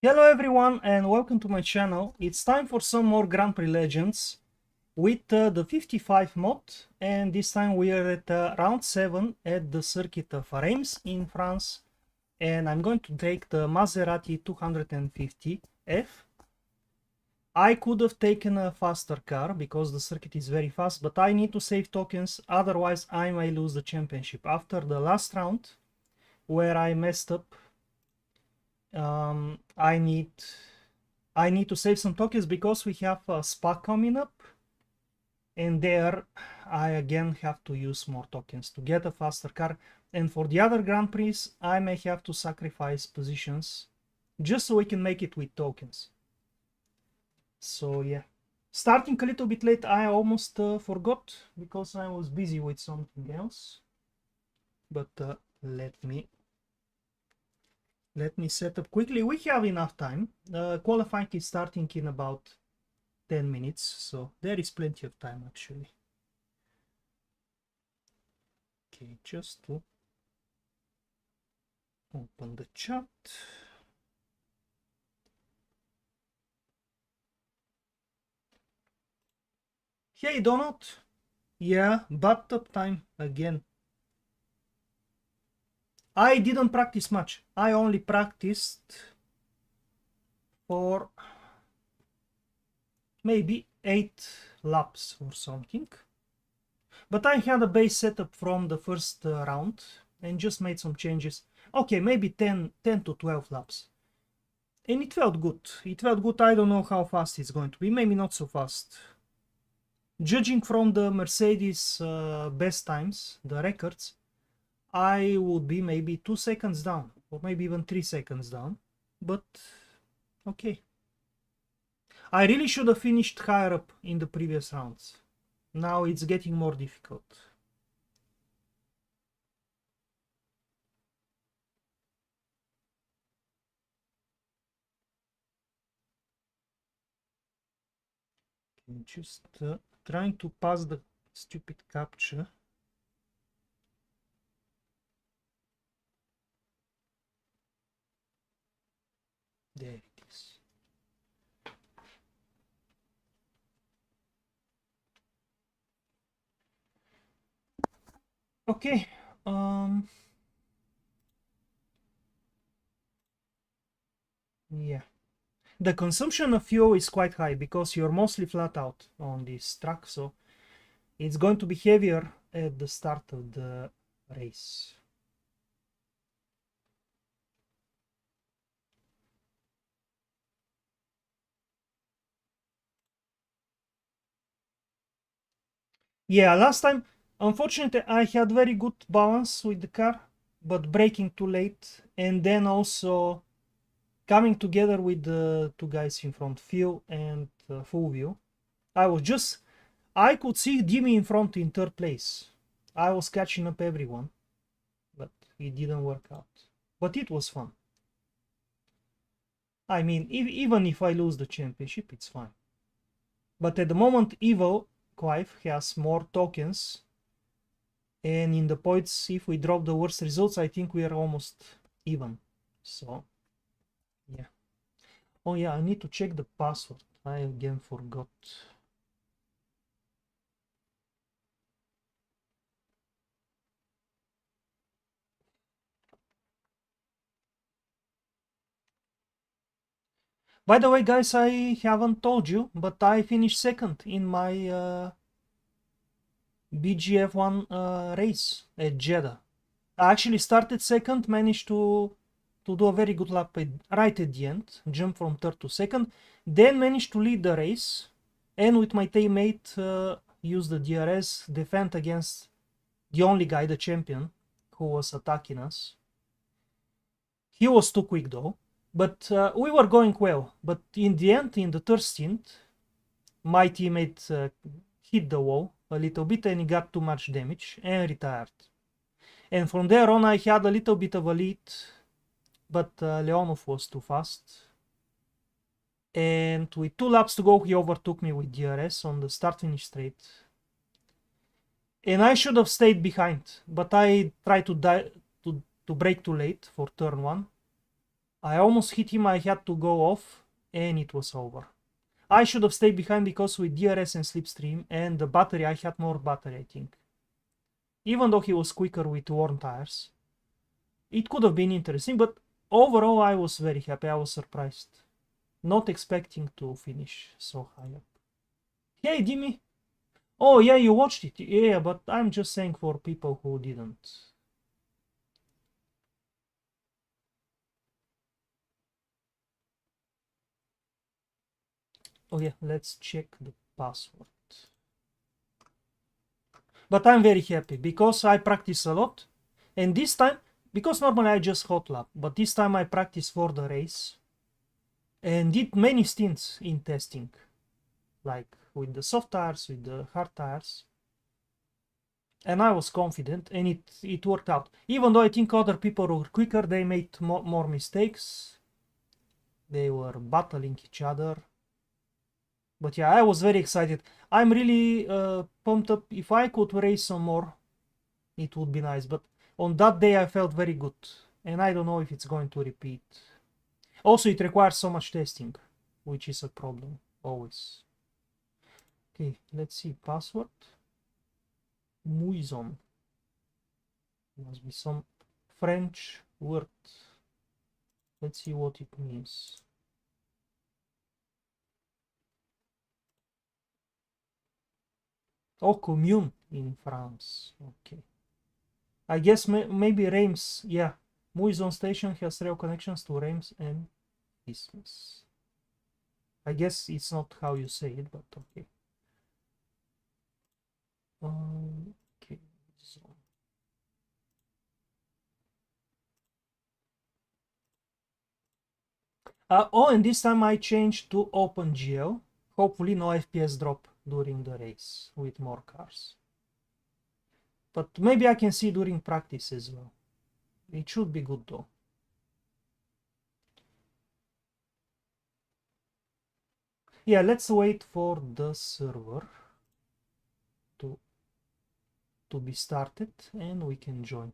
Hello everyone and welcome to my channel. It's time for some more Grand Prix Legends with the 55 mod, and this time we are at round 7 at the circuit of Reims in France, and I'm going to take the Maserati 250F. I could have taken a faster car because the circuit is very fast, but I need to save tokens, otherwise I may lose the championship. After the last round where I messed up, I need to save some tokens because we have a spa coming up, and there I again have to use more tokens to get a faster car. And for the other Grand Prix I may have to sacrifice positions just so we can make it with tokens. So yeah, starting a little bit late, I almost forgot because I was busy with something else, but let me set up quickly. We have enough time. Qualifying is starting in about 10 minutes, so there is plenty of time actually. Okay, just to open the chat. Hey Donut! Yeah, bathtub time again. I didn't practice much. I only practiced for maybe 8 laps or something. But I had a base setup from the first round and just made some changes. Okay, maybe 10 to 12 laps. And it felt good. It felt good. I don't know how fast it's going to be. Maybe not so fast. Judging from the Mercedes best times, the records, I would be maybe 2 seconds down, or maybe even 3 seconds down. But okay. I really should have finished higher up in the previous rounds. Now it's getting more difficult. Okay, just trying to pass the stupid captcha. There it is. Okay. Yeah. The consumption of fuel is quite high because you're mostly flat out on this track, so it's going to be heavier at the start of the race. Yeah, last time, unfortunately, I had very good balance with the car, but braking too late, and then also coming together with the two guys in front, Phil and Full View. I could see Jimmy in front in third place. I was catching up everyone, but it didn't work out. But it was fun. I mean, even if I lose the championship, it's fine. But at the moment, Evil Clive has more tokens, and in the points, if we drop the worst results, I think we are almost even. So, yeah. Oh yeah, I need to check the password. I again forgot. By the way, guys, I haven't told you, but I finished second in my BGF1 race at Jeddah. I actually started second, managed to do a very good lap right at the end, jump from third to second, then managed to lead the race, and with my teammate use the DRS, defend against the only guy, the champion, who was attacking us. He was too quick though, but we were going well. But in the end, in the third stint, my teammate hit the wall a little bit and he got too much damage and retired. And from there on I had a little bit of a lead, but Leonov was too fast. And with 2 laps to go, he overtook me with DRS on the start-finish straight. And I should have stayed behind, but I tried to brake too late for turn 1. I almost hit him, I had to go off, and it was over. I should have stayed behind because with DRS and slipstream and the battery, I had more battery, I think. Even though he was quicker with worn tires. It could have been interesting, but overall I was very happy, I was surprised. Not expecting to finish so high up. Hey, Dimmy! Oh yeah, you watched it. Yeah, but I'm just saying for people who didn't. Oh yeah, let's check the password. But I'm very happy because I practice a lot. And this time, because normally I just hot lap, but this time I practice for the race. And did many stints in testing. Like with the soft tires, with the hard tires. And I was confident, and it worked out. Even though I think other people were quicker, they made more mistakes. They were battling each other. But yeah, I was very excited. I'm really pumped up. If I could race some more, it would be nice. But on that day, I felt very good. And I don't know if it's going to repeat. Also, it requires so much testing, which is a problem, always. Okay, let's see. Password. Muison. Must be some French word. Let's see what it means. Oh, commune in France. Okay. I guess maybe Reims. Yeah. Muison station has rail connections to Reims and Isthmus. I guess it's not how you say it, but okay. Okay. So. Oh, and this time I changed to OpenGL. Hopefully no FPS drop during the race with more cars. But maybe I can see during practice as well. It should be good though. Yeah, let's wait for the server to be started and we can join.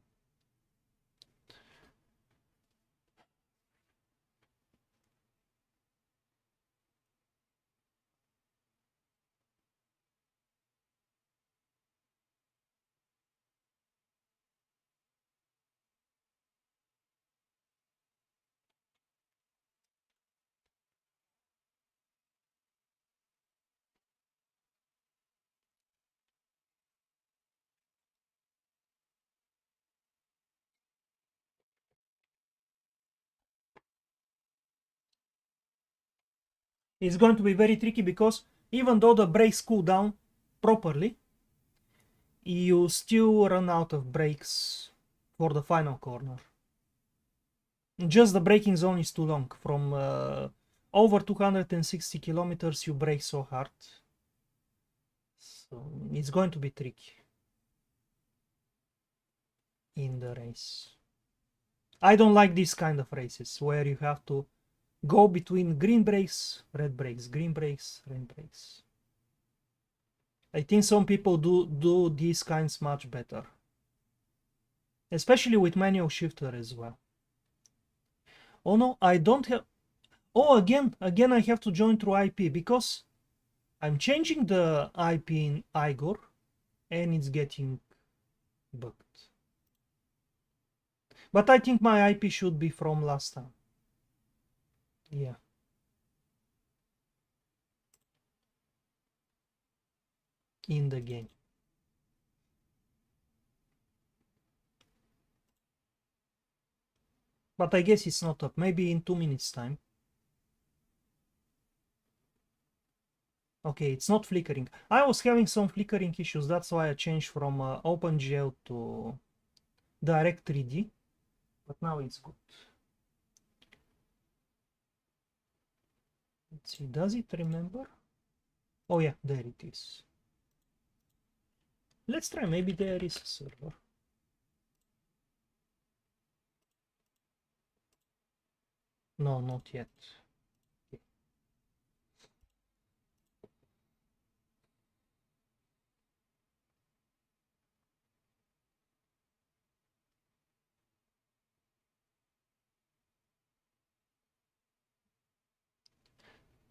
It's going to be very tricky because even though the brakes cool down properly, you still run out of brakes for the final corner. Just the braking zone is too long. From over 260 kilometers you brake so hard. So it's going to be tricky in the race. I don't like this kind of races where you have to go between green brakes, red brakes, green brakes, red brakes. I think some people do these kinds much better. Especially with manual shifter as well. Oh no, I don't have... Oh, again I have to join through IP because I'm changing the IP in Igor and it's getting bugged. But I think my IP should be from last time. Yeah. In the game. But I guess it's not up. Maybe in 2 minutes time. Okay, it's not flickering. I was having some flickering issues. That's why I changed from OpenGL to Direct 3D. But now it's good. Let's see. Does it remember? Oh yeah, there it is. Let's try. Maybe there is a server. No, not yet. Okay.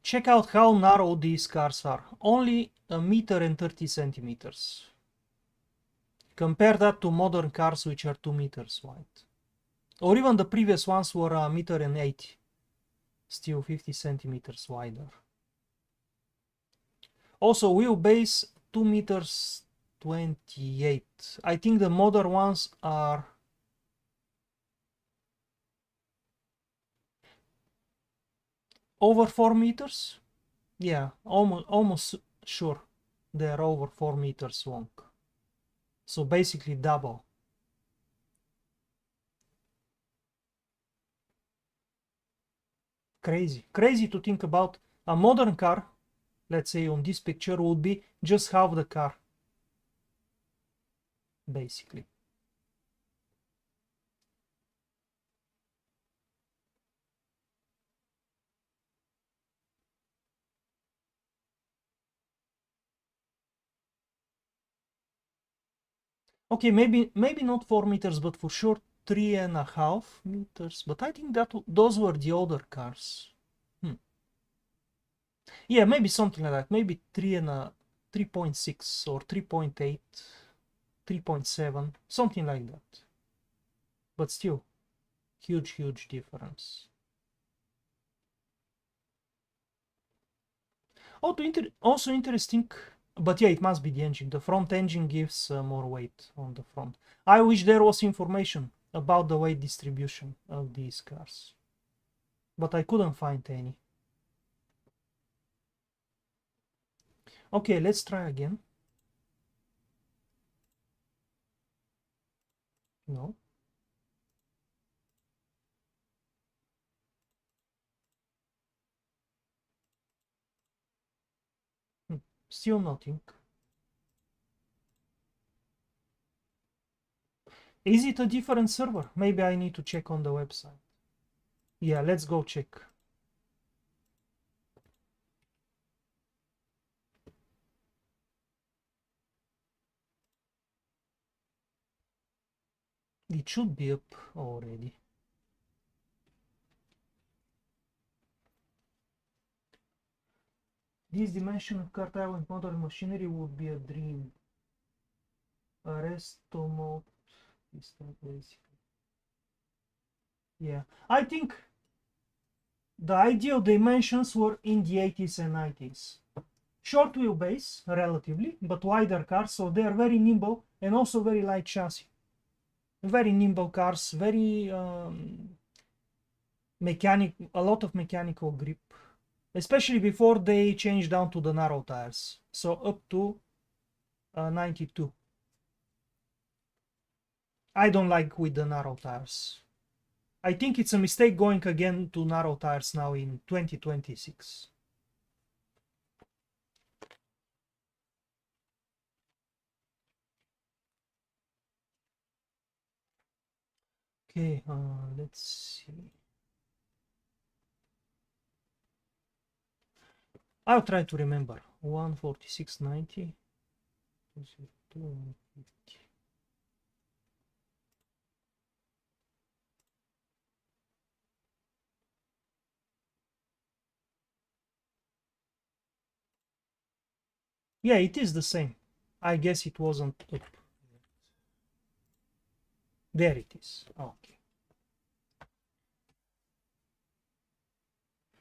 check out how narrow these cars are. Only 1.30 meters. Compare that to modern cars which are 2 meters wide. Or even the previous ones were 1.80 meters. Still 50 centimeters wider. Also wheelbase 2 meters 28. I think the modern ones are over 4 meters. Yeah, almost sure they're over 4 meters long. So basically double. Crazy to think about. A modern car, let's say on this picture, would be just half the car, basically. Okay, maybe not 4 meters, but for sure 3.5 meters. But I think that those were the older cars. Yeah, maybe something like that. Maybe 3.6 or 3.8, 3.7, something like that. But still, huge difference. Also interesting, but yeah, it must be the engine. The front engine gives more weight on the front. I wish there was information about the weight distribution of these cars, but I couldn't find any. Okay, let's try again. No. Still nothing. Is it a different server? Maybe I need to check on the website. Yeah, let's go check. It should be up already. This dimension of car tile and modern machinery would be a dream. A resto mode is basically. Yeah, I think the ideal dimensions were in the 80s and 90s. Short wheelbase, relatively, but wider cars, so they are very nimble and also very light chassis. Very nimble cars, very a lot of mechanical grip, especially before they changed down to the narrow tires, so up to 92. I don't like with the narrow tires. I think it's a mistake going again to narrow tires now in 2026. Okay, let's see. I'll try to remember. 146.90. 250. Yeah, it is the same. I guess it wasn't up. There it is. Okay.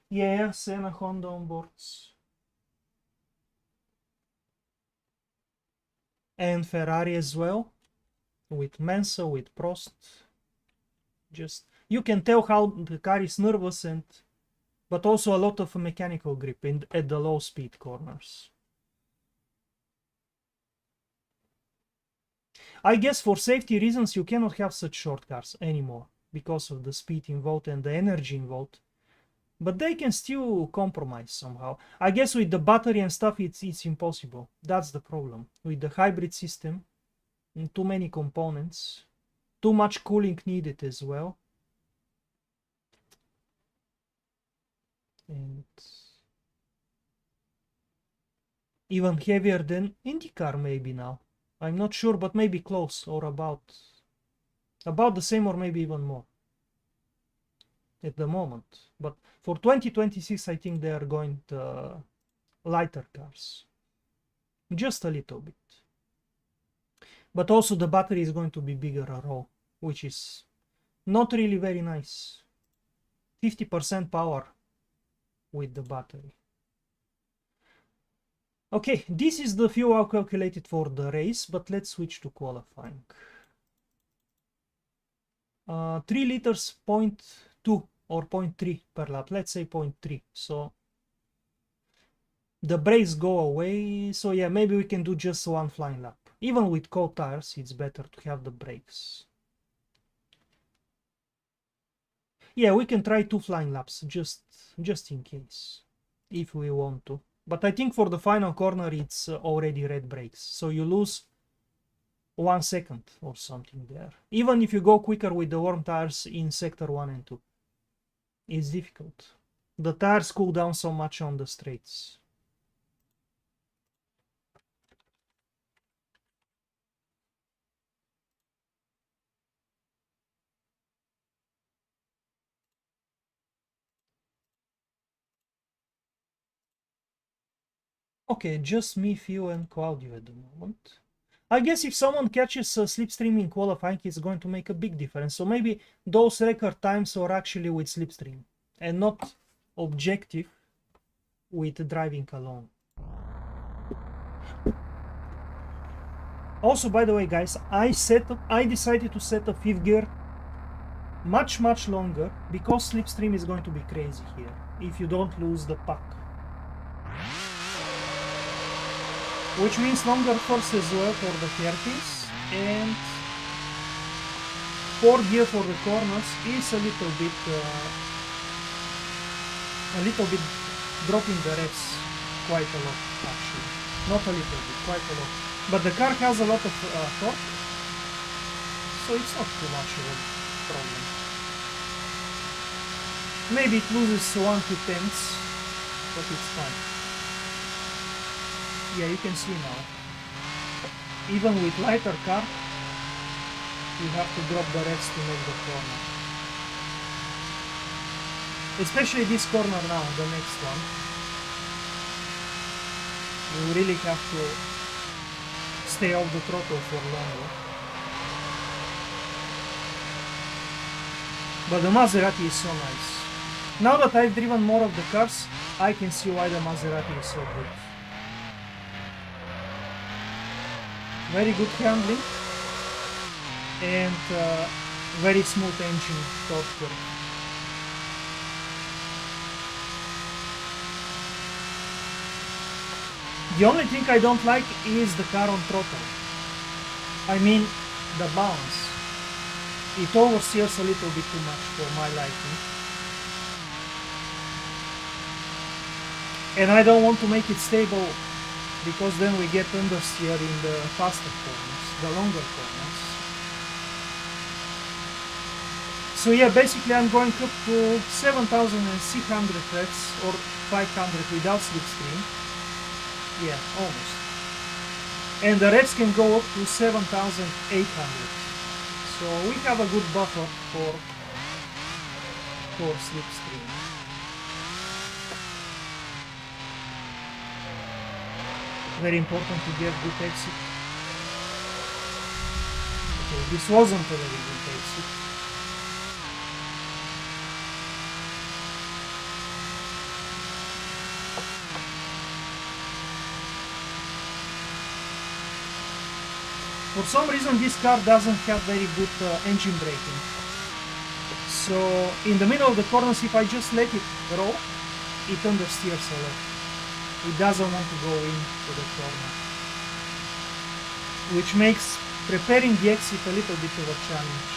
Yeah, Senna Honda on boards. And Ferrari as well. With Mensa, with Prost. Just you can tell how the car is nervous, and but also a lot of mechanical grip at the low speed corners. I guess for safety reasons you cannot have such short cars anymore because of the speed involved and the energy involved. But they can still compromise somehow. I guess with the battery and stuff it's impossible. That's the problem. With the hybrid system, too many components, too much cooling needed as well. And even heavier than IndyCar maybe now. I'm not sure, but maybe close or about the same or maybe even more. at the moment. But for 2026, I think they are going to lighter cars. Just a little bit. But also the battery is going to be bigger raw, which is not really very nice. 50% power with the battery. Okay, this is the fuel calculated for the race, but let's switch to qualifying. 3 liters, 0.2 or 0.3 per lap. Let's say 0.3. So the brakes go away. So yeah, maybe we can do just one flying lap. Even with cold tires, it's better to have the brakes. Yeah, we can try 2 flying laps, just in case, if we want to. But I think for the final corner, it's already red brakes. So you lose 1 second or something there. Even if you go quicker with the warm tires in sector 1 and 2. It's difficult. The tires cool down so much on the straights. Okay, just me, Theo, and Claudio at the moment. I guess if someone catches a slipstream in qualifying, it's going to make a big difference. So maybe those record times are actually with slipstream and not objective with driving alone. Also, by the way, guys, I decided to set a 5th gear much longer because slipstream is going to be crazy here if you don't lose the puck. Which means longer force as well for the hairpins, and 4th gear for the corners is a little bit dropping the revs quite a lot, actually. Not a little bit, quite a lot. But the car has a lot of torque, so it's not too much of a problem. Maybe it loses 1-2 tenths, but it's fine. Yeah, you can see now. Even with lighter car, you have to drop the revs to make the corner. Especially this corner now, the next one. You really have to stay off the throttle for longer. But the Maserati is so nice. Now that I've driven more of the cars, I can see why the Maserati is so good. Very good handling and very smooth engine torque curve. The only thing I don't like is the car on throttle. I mean the bounce. It oversteers a little bit too much for my liking. And I don't want to make it stable, because then we get understeer in the faster corners, the longer corners. So yeah, basically I'm going up to 7,600 revs or 500 without slipstream. Yeah, almost. And the revs can go up to 7,800. So we have a good buffer for slipstream. Very important to get good exit. Okay, this wasn't a very good exit. For some reason this car doesn't have very good engine braking. So in the middle of the corners, if I just let it roll, it understeers a lot. It doesn't want to go into the corner, which makes preparing the exit a little bit of a challenge.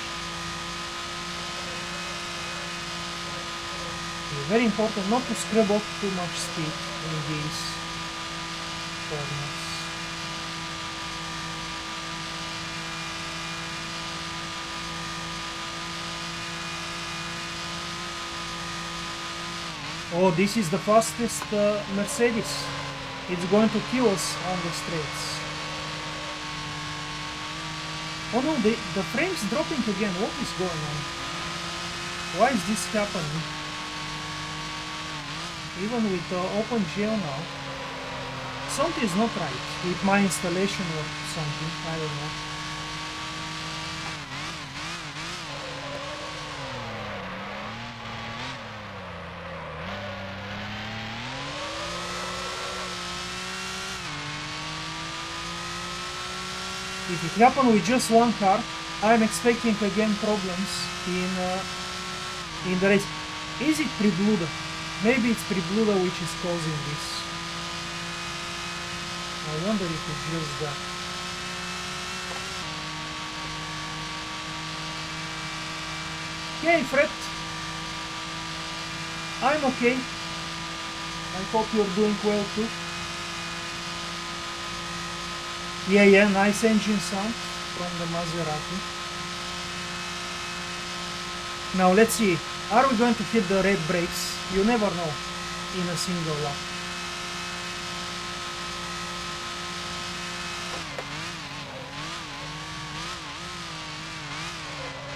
Okay, very important not to scrub off too much speed in these corners. Oh, this is the fastest Mercedes. It's going to kill us on the straights. Oh no, the frame's dropping again. What is going on? Why is this happening? Even with OpenGL now, something is not right with my installation or something, I don't know. If it happened with just one car, I'm expecting again problems in the race. Is it prebluder? Maybe it's prebluder which is causing this. I wonder if it's just that. Hey Fred, I'm okay. I hope you're doing well too. Yeah, nice engine sound from the Maserati. Now let's see, are we going to hit the red brakes? You never know in a single lap.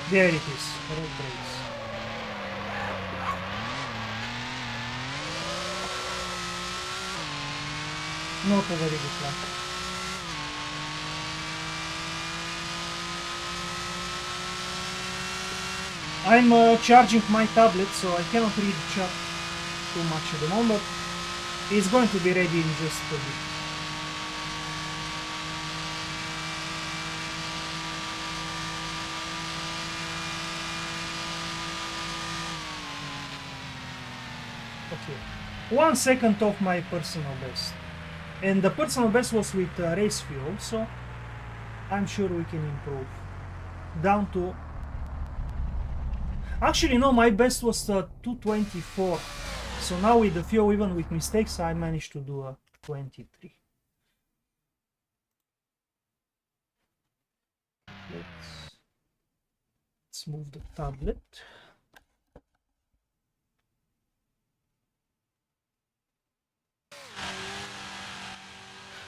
There it is, red brakes. Not a very good lap. I'm charging my tablet, so I cannot read chat too much at the moment. It's going to be ready in just a bit. Okay, 1 second off my personal best. And the personal best was with race fuel, so I'm sure we can improve. Down to... Actually, no, my best was 224. So now with the fuel, even with mistakes, I managed to do a 23. Let's move the tablet.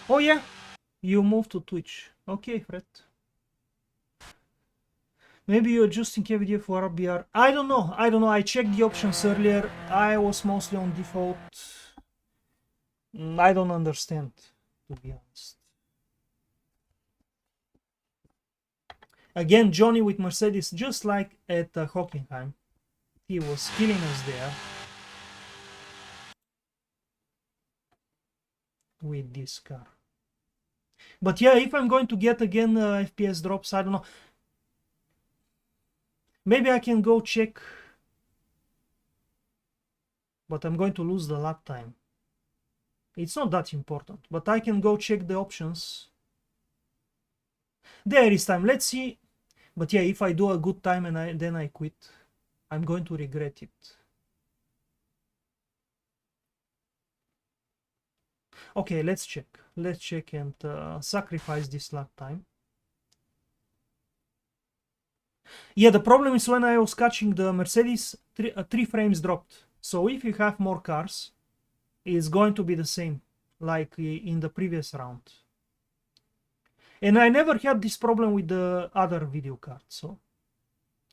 Oh yeah, you moved to Twitch. Okay, Fred. Maybe you're adjusting KVD for RBR. I don't know. I checked the options earlier. I was mostly on default. I don't understand, to be honest. Again, Johnny with Mercedes, just like at Hockenheim. He was killing us there with this car. But yeah, if I'm going to get again FPS drops, I don't know. Maybe I can go check, but I'm going to lose the lap time. It's not that important, but I can go check the options. There is time, let's see. But yeah, if I do a good time and then I quit, I'm going to regret it. Okay, let's check. Let's check and sacrifice this lap time. Yeah, the problem is when I was catching the Mercedes, 3 frames dropped. So if you have more cars, it's going to be the same, like in the previous round. And I never had this problem with the other video card, so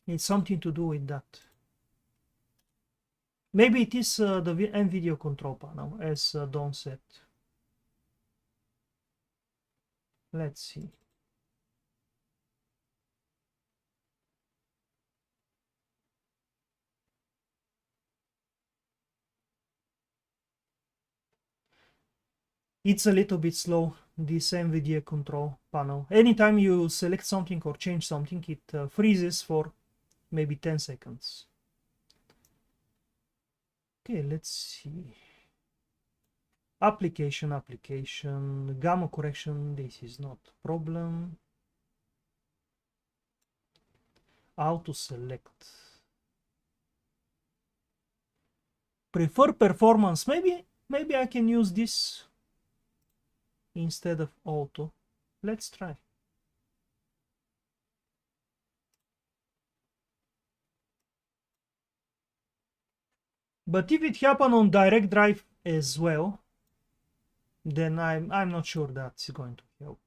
it's something to do with that. Maybe it is the NVIDIA control panel, as Don said. Let's see. It's a little bit slow, this NVIDIA control panel. Anytime you select something or change something, it freezes for maybe 10 seconds. Okay, let's see. Application, gamma correction, this is not a problem. Auto select. Prefer performance, maybe I can use this instead of auto. Let's try. But if it happen on direct drive as well, then I'm not sure that's going to help.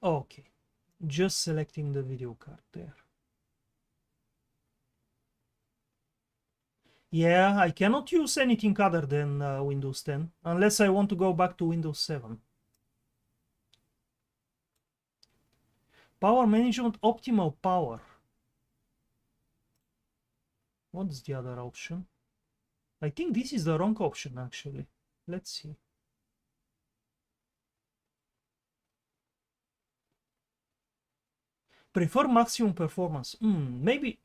Okay, just selecting the video card there. Yeah, I cannot use anything other than Windows 10 unless I want to go back to Windows 7. Power management, optimal power. What's the other option? I think this is the wrong option actually. Let's see. Prefer maximum performance. Maybe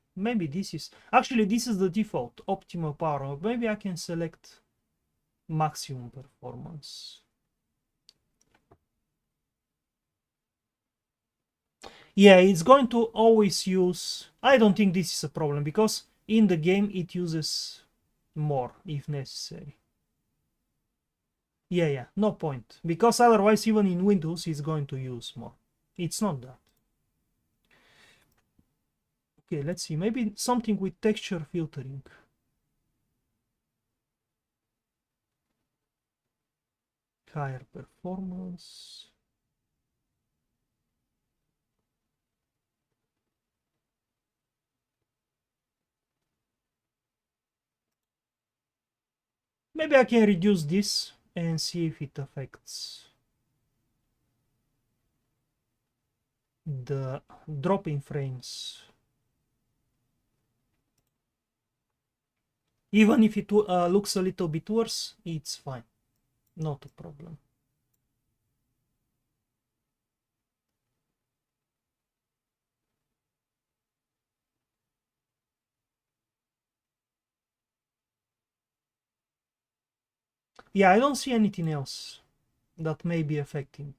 this is actually this is the default optimal power. Maybe I can select maximum performance. Yeah, it's going to always use. I don't think this is a problem because in the game it uses more if necessary. Yeah, no point, because otherwise even in Windows it's going to use more. It's not that. Okay, let's see, maybe something with texture filtering. Higher performance. Maybe I can reduce this and see if it affects the drop in frames. Even if it looks a little bit worse, it's fine. Not a problem. Yeah, I don't see anything else that may be affecting.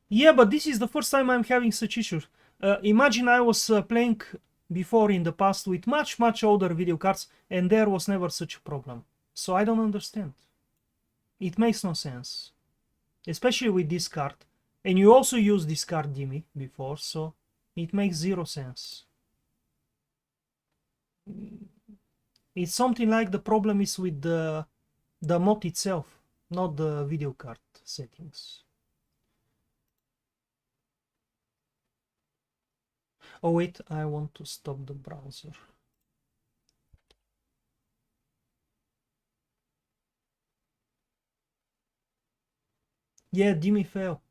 Yeah, but this is the first time I'm having such issues. Imagine I was playing before in the past with much older video cards and there was never such a problem. So I don't understand. It makes no sense. Especially with this card. And you also used this card, Dimi, before, so it makes zero sense. It's something like the problem is with the mod itself, not the video card settings. Oh wait, I want to stop the browser. Yeah, Dimi fell.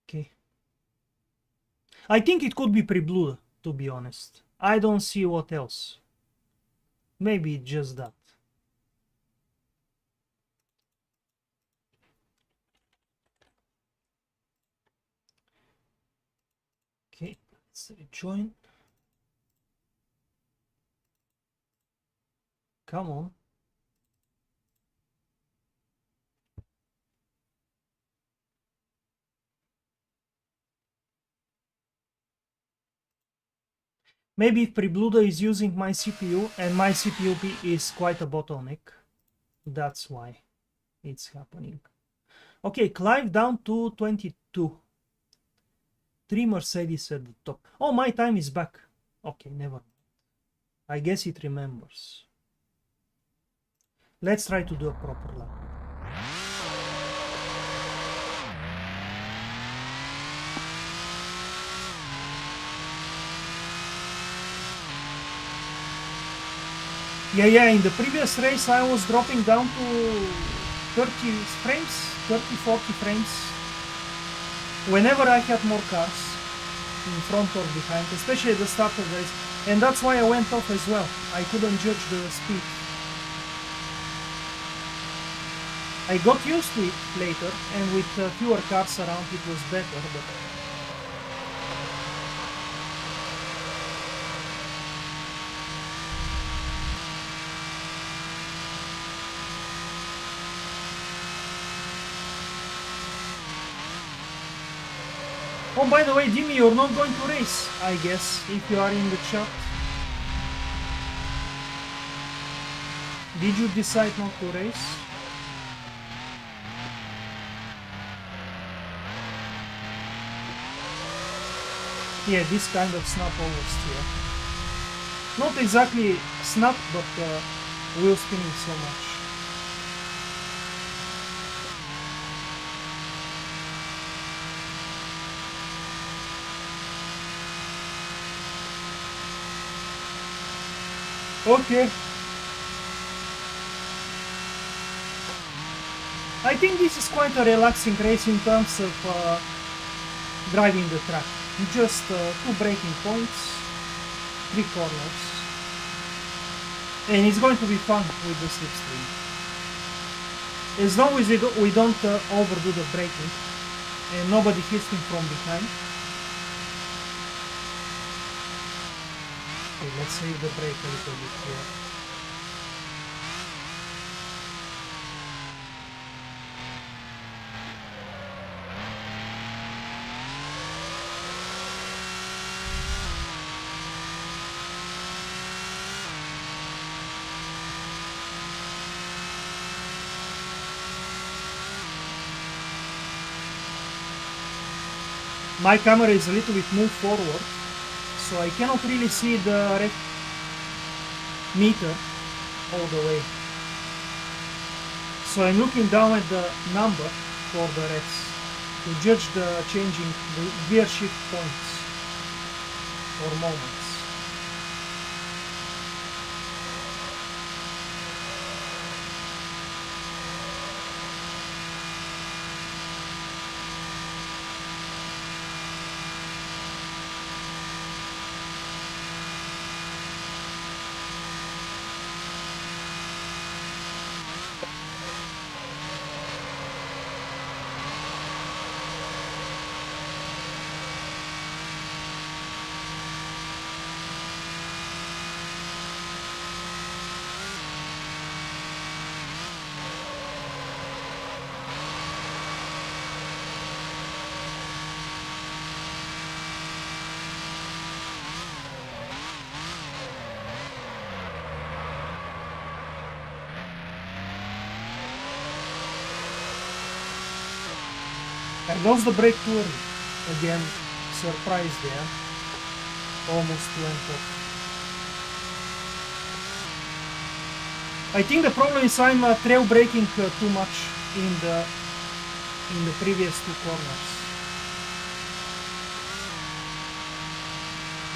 Okay. I think it could be pre-blue, to be honest. I don't see what else. Maybe just that. Okay, let's rejoin. Come on. Maybe if Prebluda is using my CPU and my CPU is quite a bottleneck. That's why it's happening. Okay, climb down to 22. 3 Mercedes at the top. Oh, my time is back. Okay, never mind. I guess it remembers. Let's try to do a proper lap. Yeah, in the previous race I was dropping down to 30 frames, 30, 40 frames. Whenever I had more cars in front or behind, especially at the start of the race. And that's why I went off as well. I couldn't judge the speed. I got used to it later, and with fewer cars around it was better, but... Oh, by the way, Jimmy, you're not going to race, I guess, if you are in the chat. Did you decide not to race? Yeah, this kind of snap over steer. Not exactly snap, but wheel spinning so much. Okay. I think this is quite a relaxing race in terms of driving the track. Just 2 braking points, 3 corners. And it's going to be fun with the slipstream. As long as we don't overdo the braking and nobody hits me from behind. Okay, let's save the brake a little bit here. My camera is a little bit moved forward, so I cannot really see the meter all the way. So I'm looking down at the number for the reds to judge the changing the gear shift points or moments. I lost the brake too early. Again, surprise there. Almost went off. I think the problem is I'm trail braking too much in the previous 2 corners.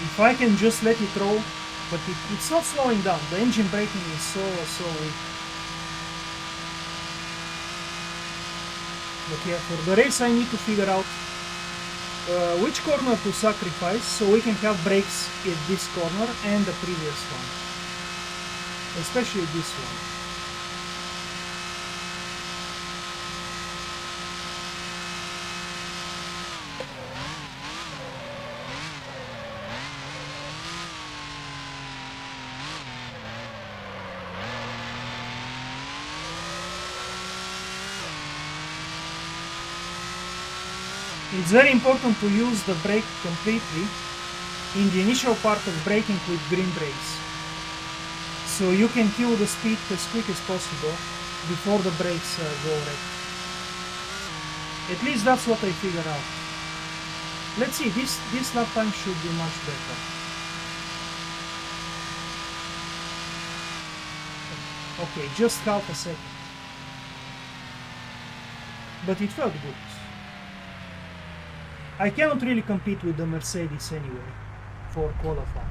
If I can just let it roll, but it's not slowing down. The engine braking is so weak. But yeah, for the race I need to figure out which corner to sacrifice so we can have brakes at this corner and the previous one. Especially this one. It's very important to use the brake completely in the initial part of braking with green brakes, so you can kill the speed as quick as possible before the brakes go red. At least that's what I figured out. Let's see, this lap time should be much better. Okay, just half a second. But it felt good. I cannot really compete with the Mercedes anyway, for qualifying.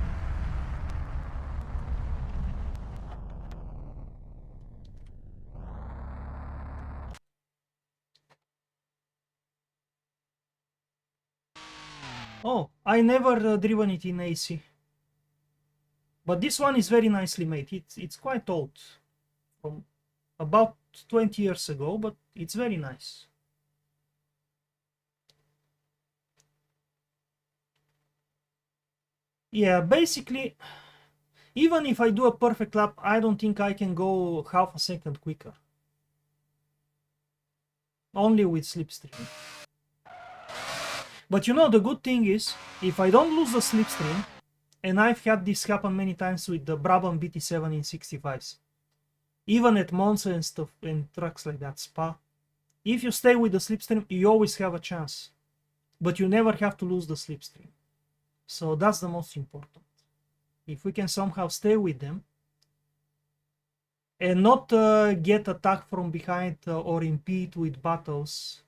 Oh, I never driven it in AC. But this one is very nicely made. It's quite old, from about 20 years ago, but it's very nice. Yeah, basically, even if I do a perfect lap, I don't think I can go half a second quicker. Only with slipstream. But you know, the good thing is, if I don't lose the slipstream, and I've had this happen many times with the Brabham BT7 in 65s, even at Monza and stuff, and trucks like that, Spa, if you stay with the slipstream, you always have a chance. But you never have to lose the slipstream. So that's the most important. If we can somehow stay with them and not get attacked from behind or impede with battles,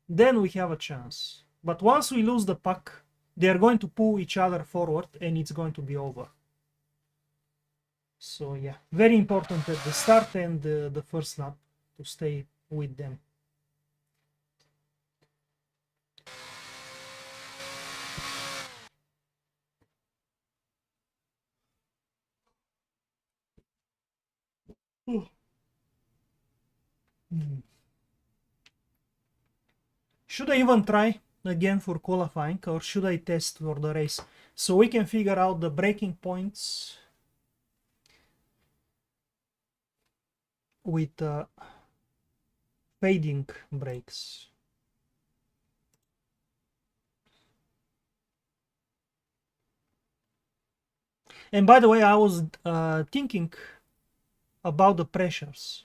then we have a chance. But once we lose the puck, they're going to pull each other forward and it's going to be over. So yeah, very important at the start and the first lap to stay with them. Should I even try again for qualifying, or should I test for the race so we can figure out the braking points with fading brakes? And by the way, I was thinking about the pressures.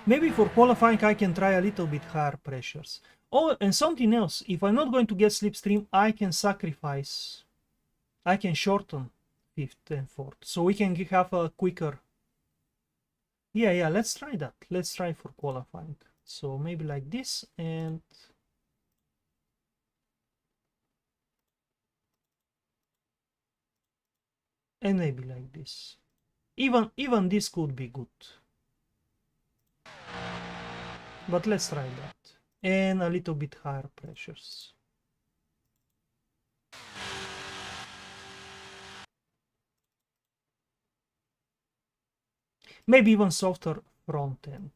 Maybe for qualifying I can try a little bit higher pressures. Oh, and something else, if I'm not going to get slipstream, I can sacrifice, I can shorten 5th and 4th, so we can have a quicker. Yeah, let's try that. Let's try for qualifying. So maybe like this, and maybe like this. Even this could be good. But let's try that. And a little bit higher pressures. Maybe even softer front end.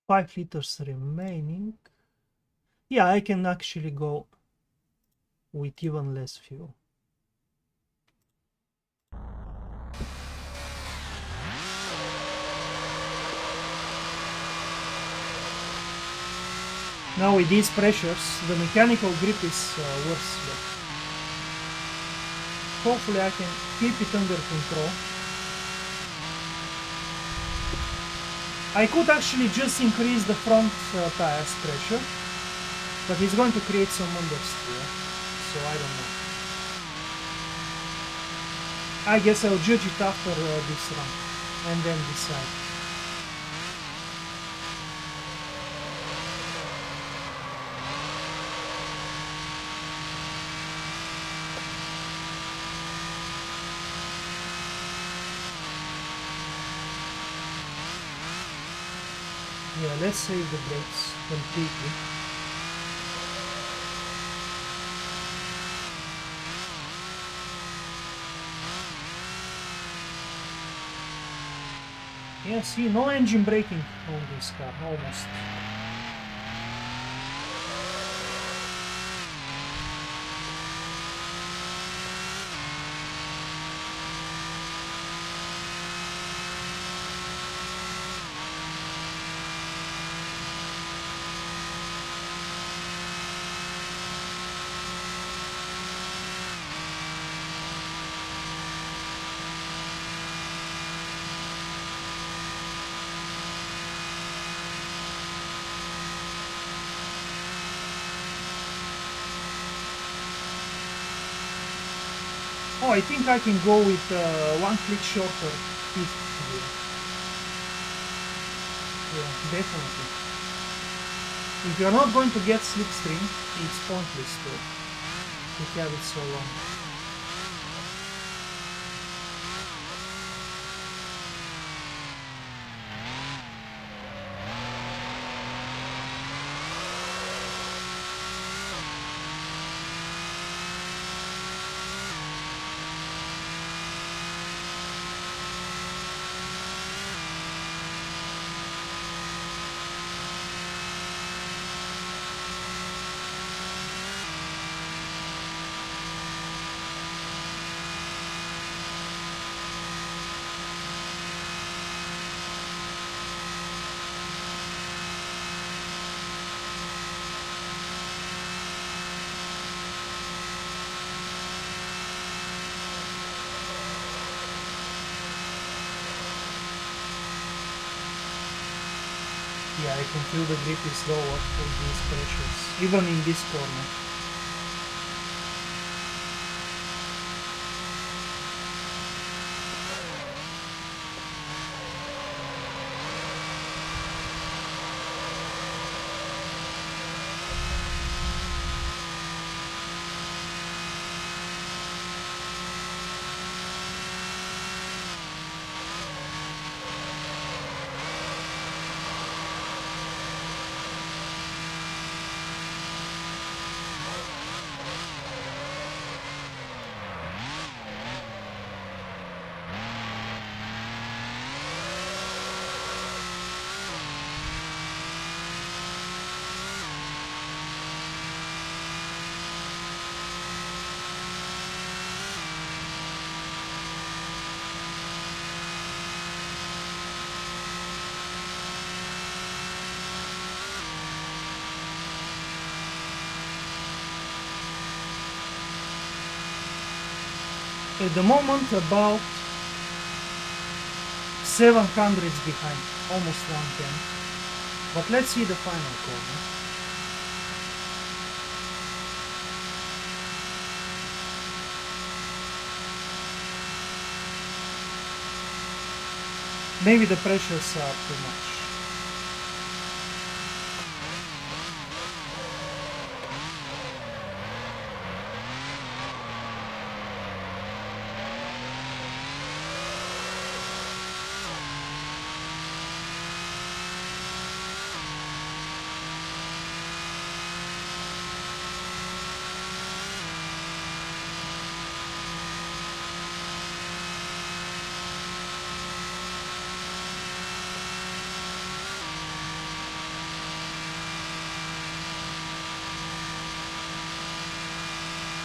Five liters remaining. Yeah, I can actually go with even less fuel. Now with these pressures, the mechanical grip is worse. But hopefully I can keep it under control. I could actually just increase the front tires pressure, but it's going to create some understeer, so I don't know. I guess I'll judge it after this run, and then decide. Yeah, let's save the brakes completely. Yeah, see, no engine braking on this car, almost. Oh, I think I can go with one click shorter fifth gear. Yeah, definitely. If you're not going to get slipstream, it's pointless to have it so long. Yeah, I can feel the grip is lower with these pressures, even in this corner. At the moment, about 700 behind, almost 110. But let's see the final corner. Maybe the pressures are too much.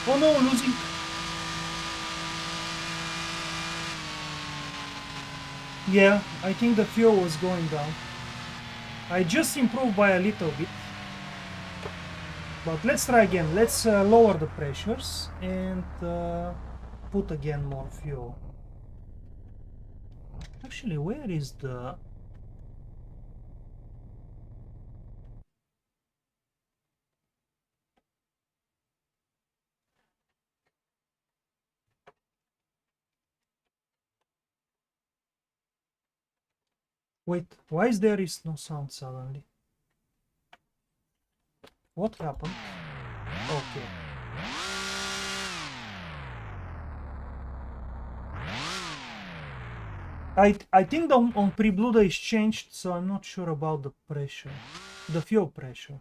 Oh no, losing. Yeah, I think the fuel was going down. I just improved by a little bit. But let's try again. Let's lower the pressures and put again more fuel. Actually, where is the... Wait, why is there is no sound suddenly? What happened? Okay. I think on pre-Bluetooth is changed, so I'm not sure about the pressure. The fuel pressure.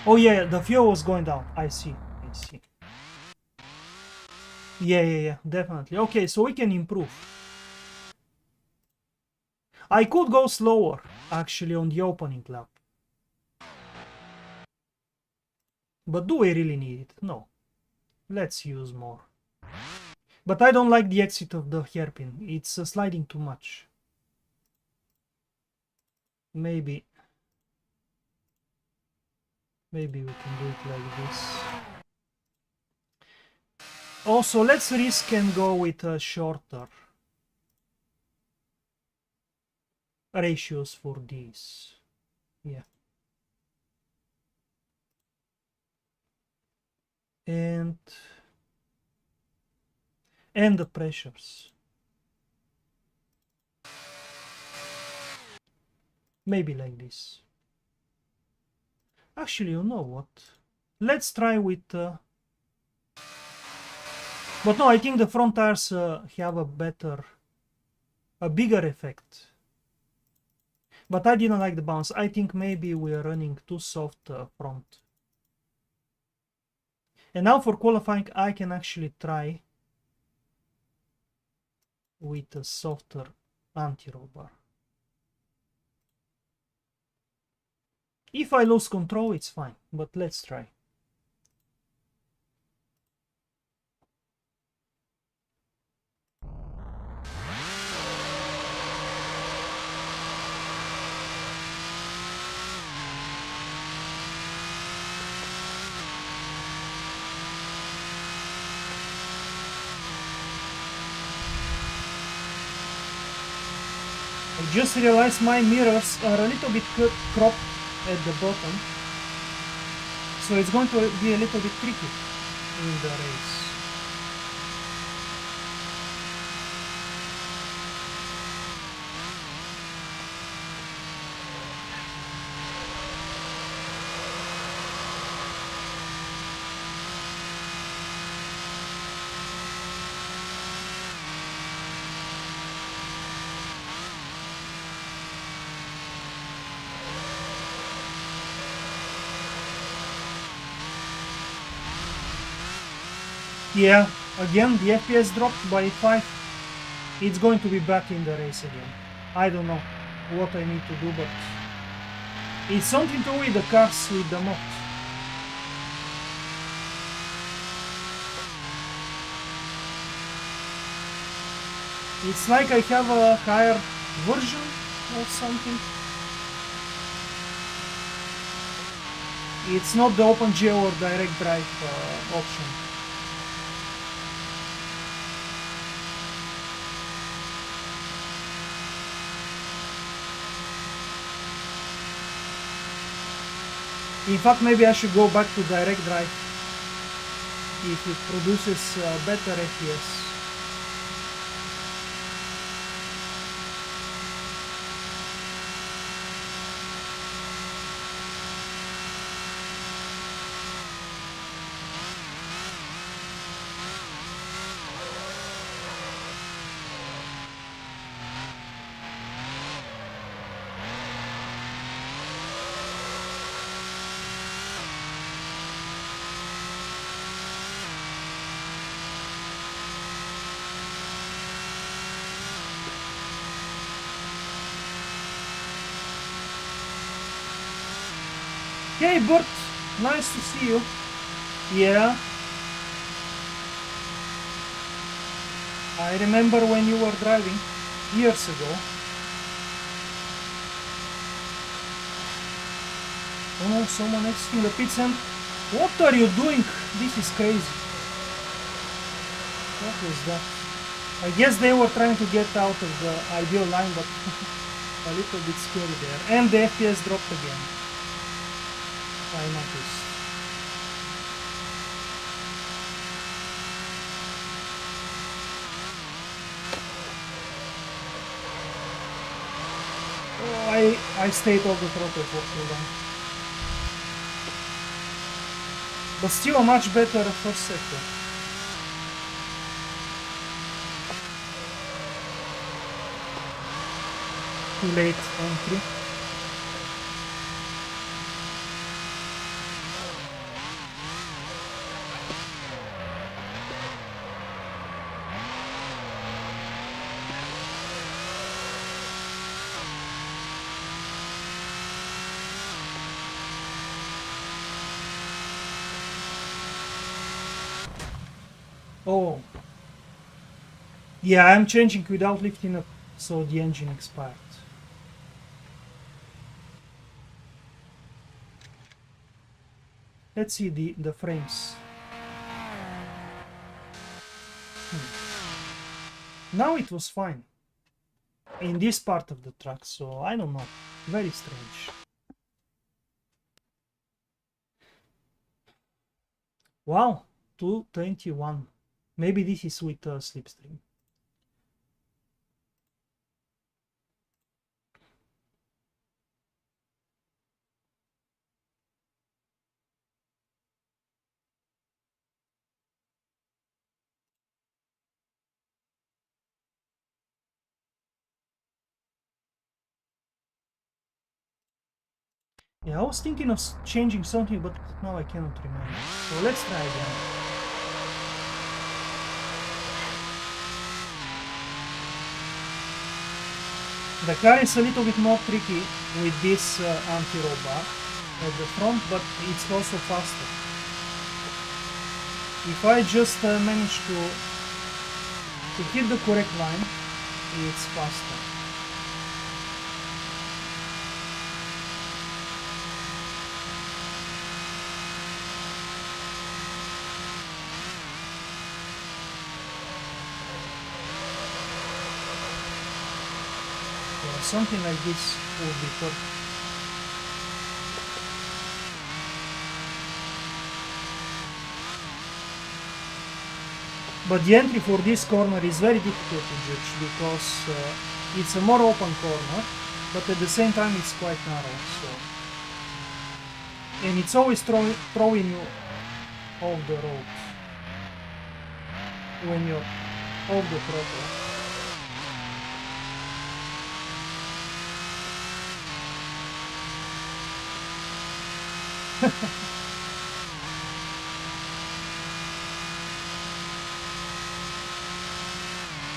Oh yeah, the fuel was going down. I see. Yeah, definitely. Okay, so we can improve. I could go slower, actually, on the opening lap. But do we really need it? No. Let's use more. But I don't like the exit of the hairpin. It's sliding too much. Maybe we can do it like this. Also, let's risk and go with shorter ratios for these. Yeah. And the pressures. Maybe like this. Actually, you know what? Let's try with... But no, I think the front tires have a bigger effect. But I didn't like the bounce. I think maybe we are running too soft front. And now for qualifying, I can actually try with a softer anti-roll bar. If I lose control, it's fine, but let's try. I just realized my mirrors are a little bit cropped at the bottom, so it's going to be a little bit tricky in the race. Yeah, again the FPS dropped by 5. It's going to be back in the race again. I don't know what I need to do, but it's something to do with the cars with the mod. It's like I have a higher version or something. It's not the OpenGL or direct drive option. In fact, maybe I should go back to direct drive if it produces better FPS. Hey Bert, nice to see you. Yeah. I remember when you were driving years ago. Oh no, someone exiting the pit and what are you doing? This is crazy. What was that? I guess they were trying to get out of the ideal line, but a little bit scary there. And the FPS dropped again. I noticed. Oh, I stayed off the throttle for too long. But still a much better first sector. Too late entry. Oh, yeah, I'm changing without lifting up, so the engine expired. Let's see the frames. Now it was fine in this part of the track, so I don't know, very strange. Wow, 221. Maybe this is with slipstream. Yeah, I was thinking of changing something, but now I cannot remember. So let's try again. The car is a little bit more tricky with this anti-roll bar at the front, but it's also faster. If I just manage to hit the correct line, it's faster. something like this would be perfect. But the entry for this corner is very difficult to judge because it's a more open corner, but at the same time it's quite narrow. So, and it's always throwing you off the road when you're off the throttle.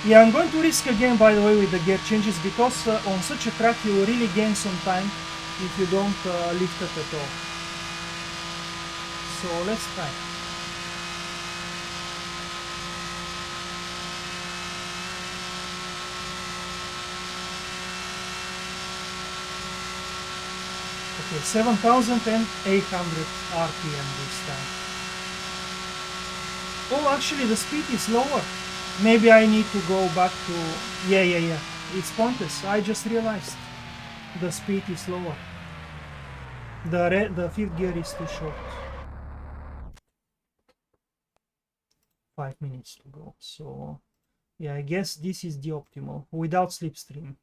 Yeah, I'm going to risk again, by the way, with the gear changes, because on such a track you will really gain some time if you don't lift it at all. So let's try. Okay, 7,800 RPM this time. Oh, actually the speed is lower. Maybe I need to go back to... Yeah. It's pointless. I just realized the speed is lower. The fifth gear is too short. 5 minutes to go. So, yeah, I guess this is the optimal without slipstream.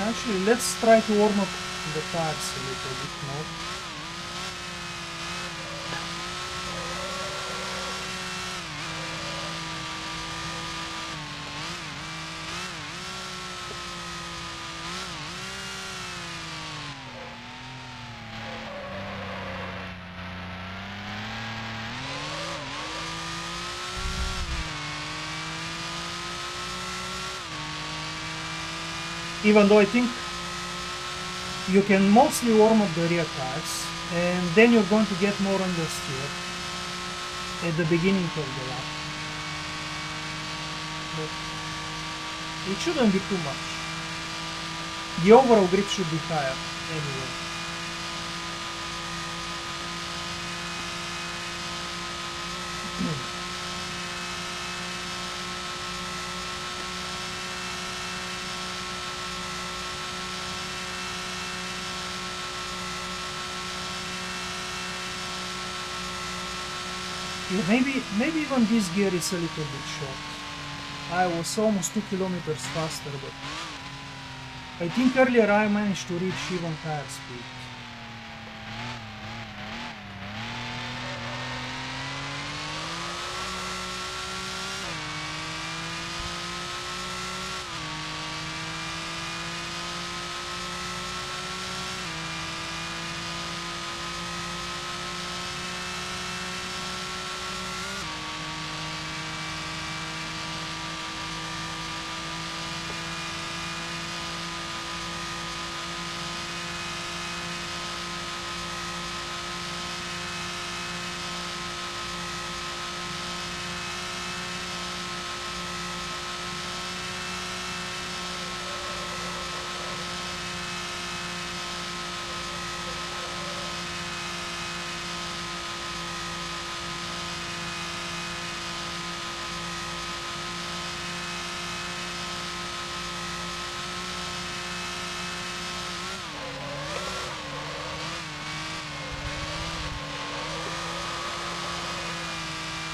Actually, let's try to warm up the tires a little bit more. Even though I think you can mostly warm up the rear tires, and then you're going to get more understeer at the beginning of the lap. But it shouldn't be too much. The overall grip should be higher anyway. Yeah, maybe even this gear is a little bit short. I was almost 2 kilometers faster, but I think earlier I managed to reach even higher speed.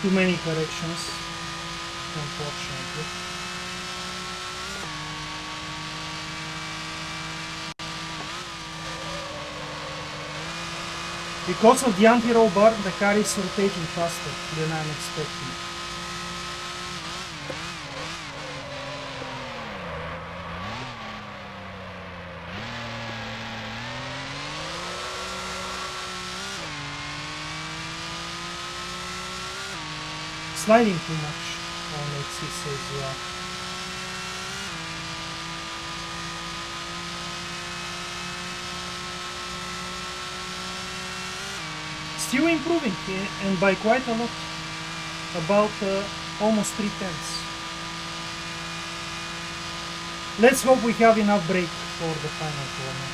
Too many corrections, unfortunately. Because of the anti-roll bar, the car is rotating faster than I'm expecting. Sliding too much on axis as well. Still improving, and by quite a lot, about almost 3/10. Let's hope we have enough brake for the final corner.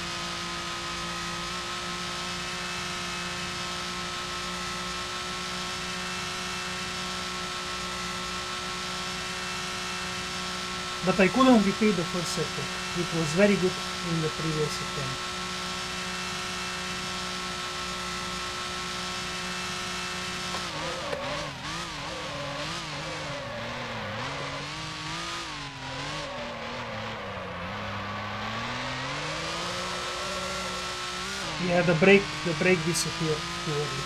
But I couldn't repeat the first sector. It was very good in the previous attempt. Yeah, the brake disappeared too early.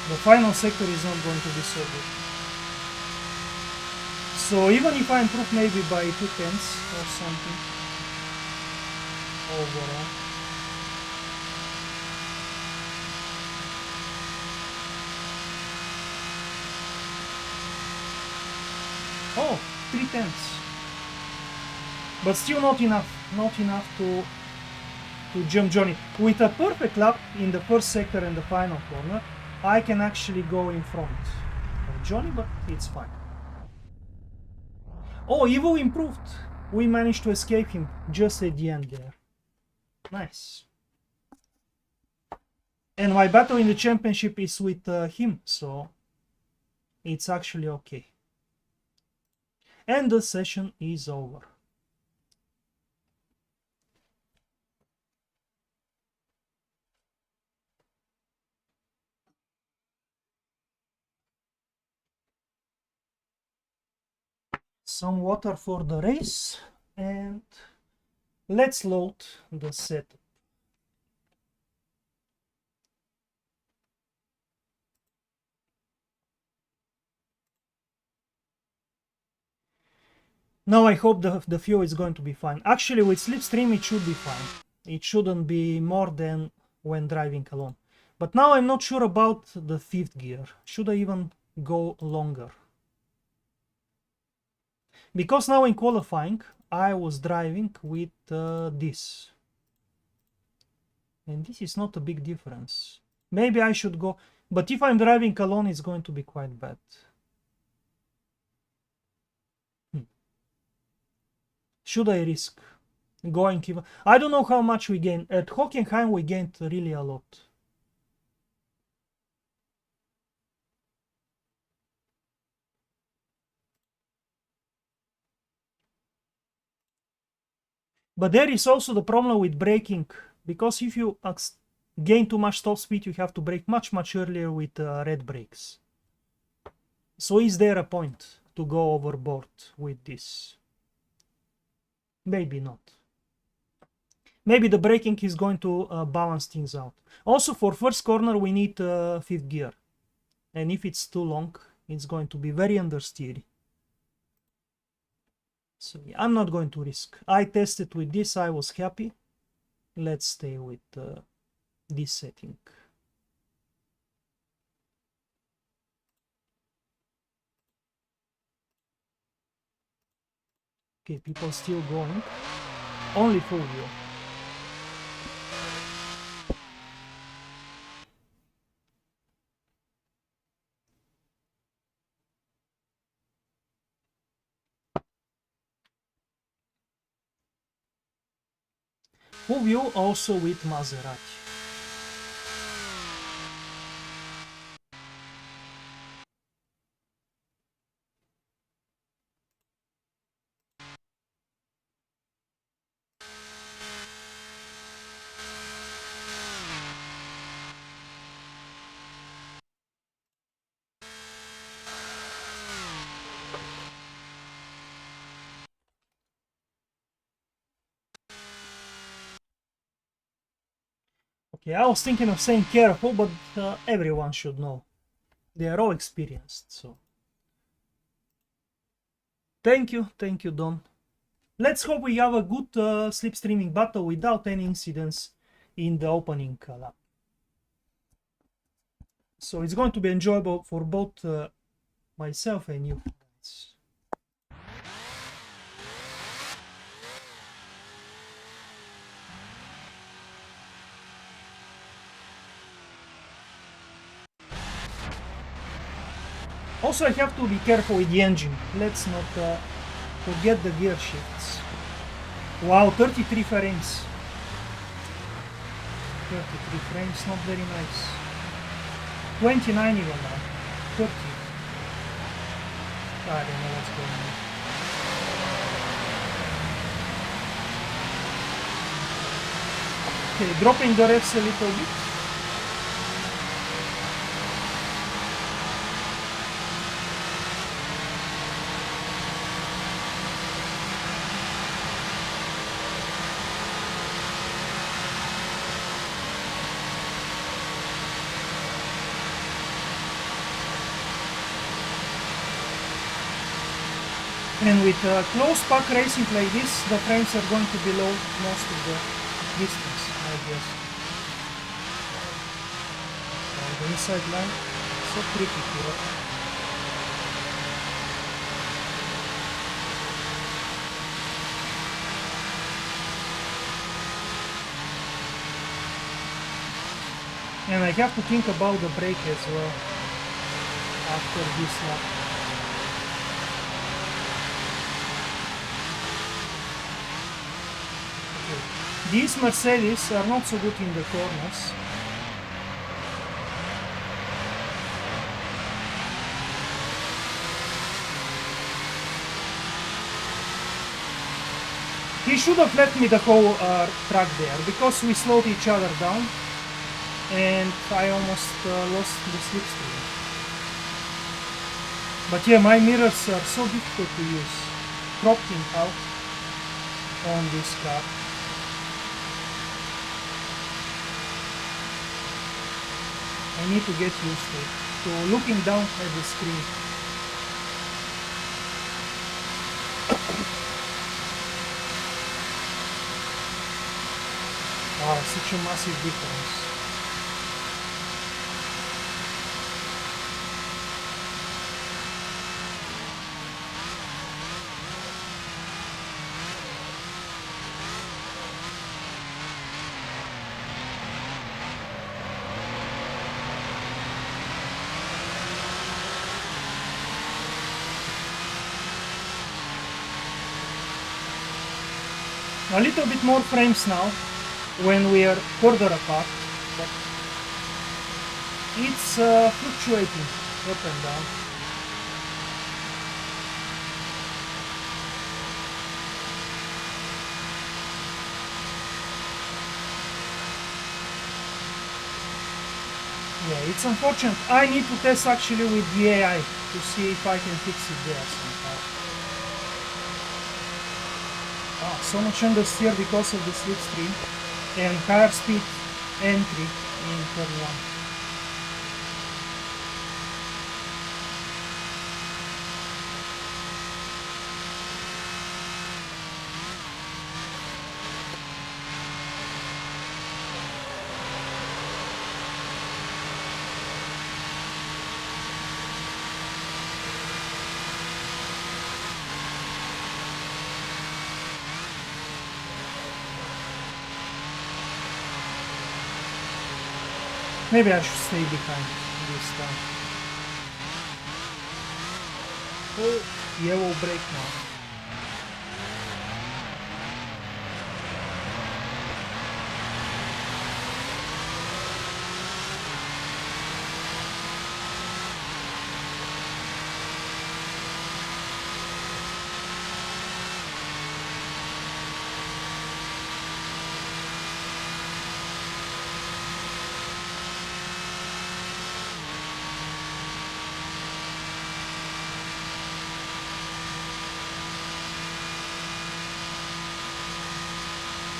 The final sector is not going to be so good. So even if I improve maybe by 2/10 or something overall. Oh, 3/10. But still not enough. Not enough to jump Johnny. With a perfect lap in the first sector and the final corner, I can actually go in front of Johnny, but it's fine. Oh, Evo improved. We managed to escape him just at the end there. Nice. And my battle in the championship is with him, so it's actually okay. And the session is over. Some water for the race, and let's load the setup. Now I hope the fuel is going to be fine. Actually, with slipstream it should be fine. It shouldn't be more than when driving alone. But now I'm not sure about the fifth gear. Should I even go longer? Because now in qualifying I was driving with this. And this is not a big difference. Maybe I should go... But if I'm driving alone it's going to be quite bad. Should I risk going even? I don't know how much we gain. At Hockenheim we gained really a lot. But there is also the problem with braking, because if you gain too much top speed you have to brake much earlier with red brakes. So is there a point to go overboard with this? Maybe not. Maybe the braking is going to balance things out. Also for first corner we need fifth gear. And if it's too long, it's going to be very understeery. So yeah, I'm not going to risk. I tested with this, I was happy. Let's stay with this setting. Okay, people still going. Only full view. Full view also with Maserati. Okay, I was thinking of saying careful, but everyone should know. They are all experienced, so. Thank you, Don. Let's hope we have a good slipstreaming battle without any incidents in the opening lap. So it's going to be enjoyable for both myself and you guys. Also, I have to be careful with the engine. Let's not forget the gear shifts. Wow, 33 frames. 33 frames, not very nice. 29 even now. 30. I don't know what's going on. Okay, dropping the revs a little bit. And with close pack racing like this, the frames are going to be low most of the distance, I guess. The inside line, so tricky here. And I have to think about the brake as well after this lap. These Mercedes are not so good in the corners. He should have left me the whole track there, because we slowed each other down and I almost lost the slipstream. But yeah, my mirrors are so difficult to use. Cropping out on this car. I need to get used to looking down at the screen. Wow, such a massive difference. A little bit more frames now when we are further apart, but it's fluctuating up and down. Yeah, it's unfortunate. I need to test actually with the AI to see if I can fix it there somehow. So much understeer because of the slipstream and higher speed entry in turn 1. Maybe I should stay behind this time. Oh, yellow brake now.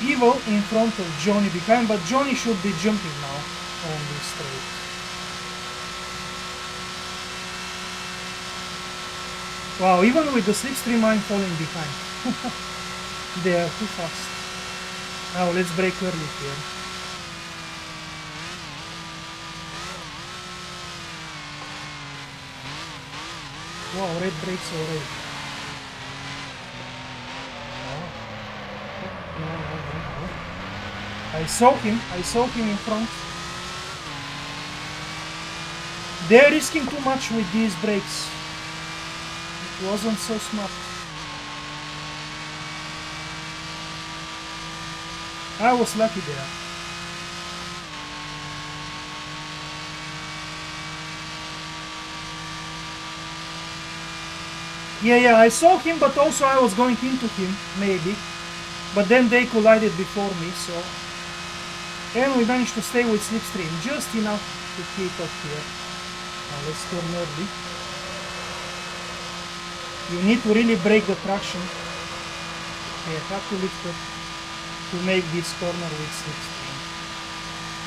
Evil in front of Johnny behind, but Johnny should be jumping now on this straight. Wow, even with the slipstream I'm falling behind. They are too fast. Now let's brake early here. Wow, red brakes already. No. I saw him in front. They're risking too much with these brakes. It wasn't so smart. I was lucky there. Yeah, I saw him, but also I was going into him, maybe. But then they collided before me, so... And we managed to stay with slipstream, just enough to keep up here. Now let's turn early. You need to really break the traction. Okay, I have to lift up to make this corner with slipstream.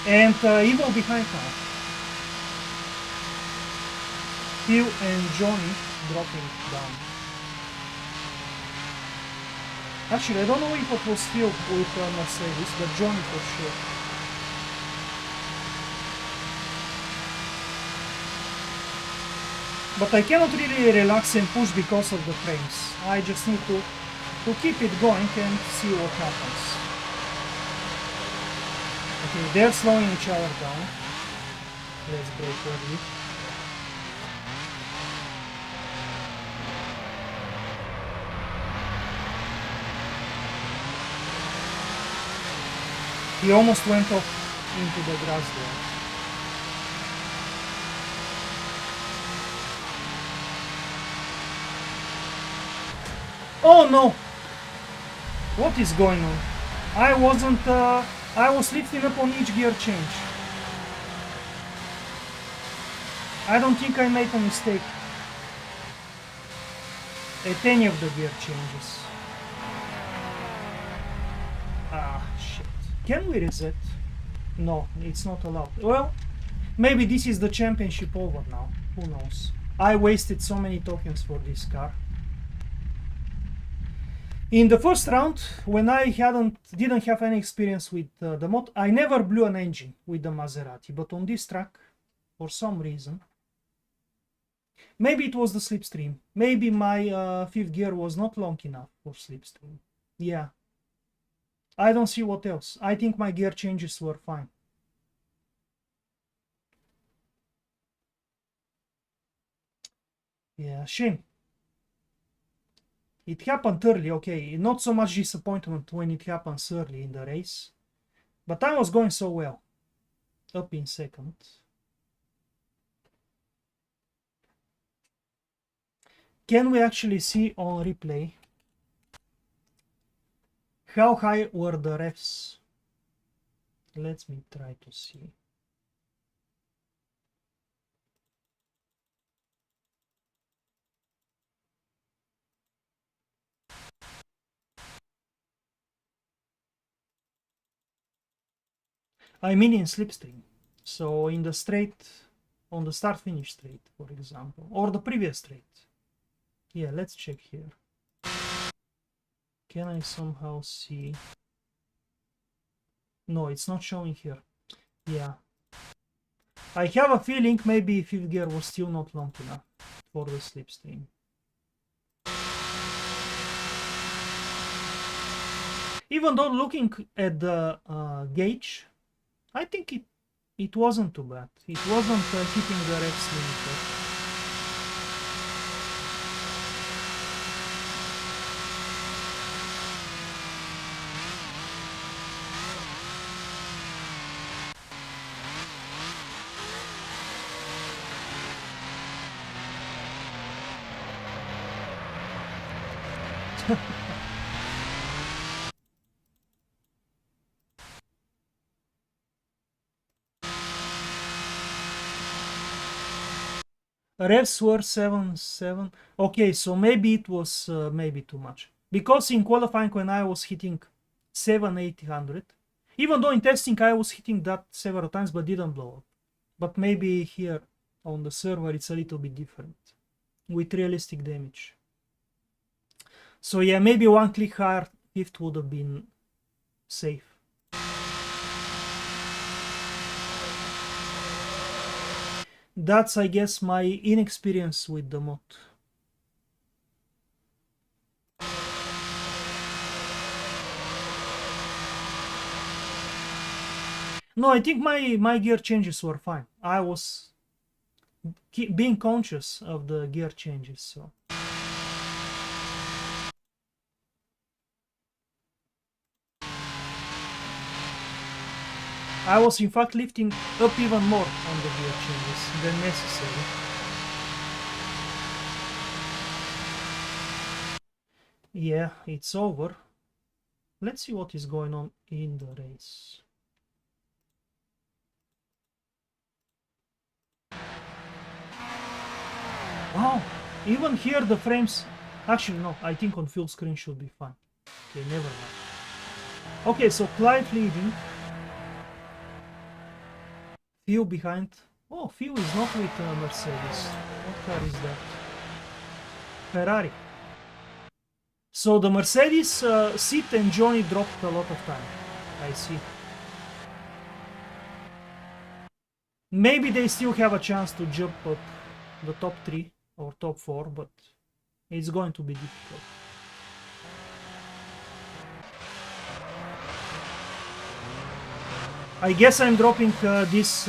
And Evil behind now. Phil and Johnny dropping down. Actually, I don't know if it was Phil with Mercedes, but Johnny for sure. But I cannot really relax and push because of the frames. I just need to keep it going and see what happens. Okay, they're slowing each other down. Let's brake early. He almost went off into the grass there. Oh no! What is going on? I was lifting up on each gear change. I don't think I made a mistake at any of the gear changes. Ah, shit. Can we reset? No, it's not allowed. Well, maybe this is the championship over now. Who knows? I wasted so many tokens for this car. In the first round, when I didn't have any experience with the mod, I never blew an engine with the Maserati. But on this track, for some reason, maybe it was the slipstream. Maybe my fifth gear was not long enough for slipstream. Yeah. I don't see what else. I think my gear changes were fine. Yeah, shame. It happened early, okay. Not so much disappointment when it happens early in the race. But I was going so well. Up in second. Can we actually see on replay how high were the refs? Let me try to see. I mean in slipstream. So in the straight, on the start-finish straight, for example, or the previous straight. Yeah, let's check here. Can I somehow see? No, it's not showing here. Yeah. I have a feeling maybe fifth gear was still not long enough for the slipstream. Even though looking at the gauge, I think it wasn't too bad. It wasn't hitting the refs limiter. Revs were 7.7. Okay, so maybe it was maybe too much. Because in qualifying when I was hitting 7,800. Even though in testing I was hitting that several times but didn't blow up. But maybe here on the server it's a little bit different with realistic damage. So yeah, maybe one click higher fifth would have been safe. That's, I guess, my inexperience with the mod. No, I think my gear changes were fine. I was being conscious of the gear changes, so. I was in fact lifting up even more on the gear changes than necessary. Yeah, it's over. Let's see what is going on in the race. Wow, even here the frames... Actually no, I think on full screen should be fine. Okay, never mind. Okay, so Clive leading. Theo behind. Oh, Theo is not with Mercedes. What car is that? Ferrari. So the Mercedes Sid and Johnny dropped a lot of time. I see. Maybe they still have a chance to jump up the top 3 or top 4, but it's going to be difficult. I guess I'm dropping this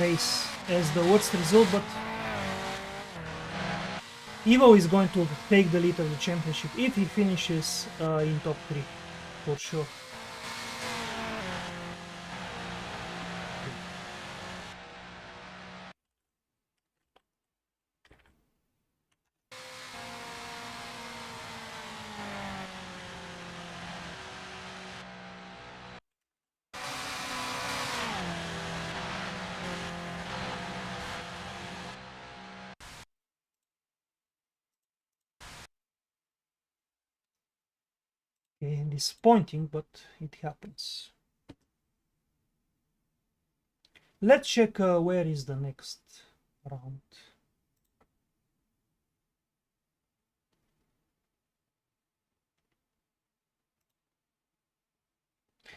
race as the worst result, but Evo is going to take the lead of the championship if he finishes in top 3, for sure. Okay, disappointing, but it happens. Let's check where is the next round.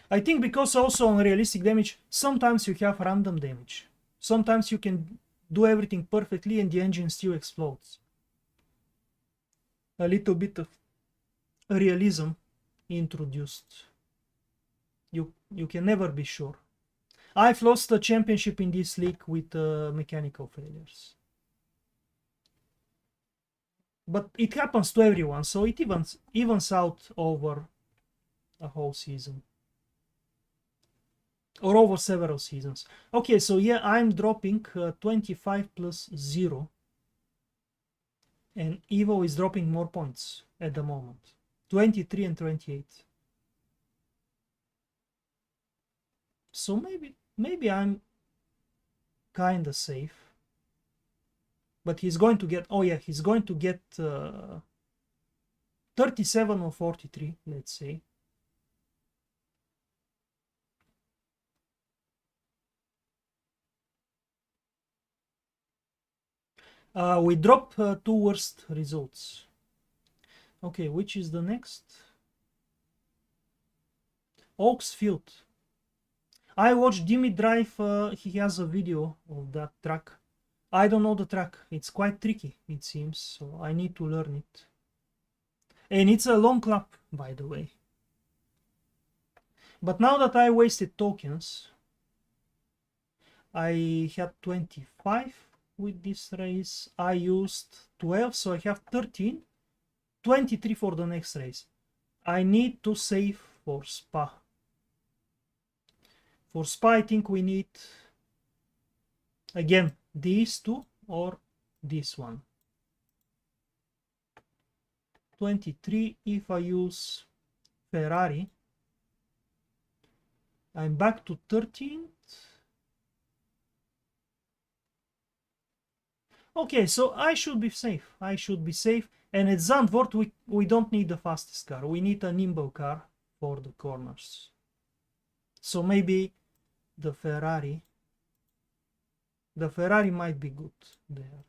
I think because also on realistic damage, sometimes you have random damage. Sometimes you can do everything perfectly and the engine still explodes. A little bit of realism introduced. You can never be sure. I've lost the championship in this league with mechanical failures. But it happens to everyone, so it evens out over a whole season. Or over several seasons. Okay, so yeah, I'm dropping 25 plus 0. And Evo is dropping more points at the moment. 23 and 28. So maybe I'm kinda safe. But he's going to get... Oh yeah, he's going to get 37 or 43, let's say. We drop 2 worst results. Okay, which is the next? Oaksfield. I watched Jimmy drive, he has a video of that track. I don't know the track, it's quite tricky, it seems, so I need to learn it. And it's a long lap, by the way. But now that I wasted tokens, I had 25 with this race, I used 12, so I have 13, 23 for the next race. I need to save for Spa. For Spa, I think we need, again, these two or this one. 23, if I use Ferrari, I'm back to 13. Okay, so I should be safe. I should be safe. And at Zandvoort, we don't need the fastest car. We need a nimble car for the corners. So maybe the Ferrari might be good there.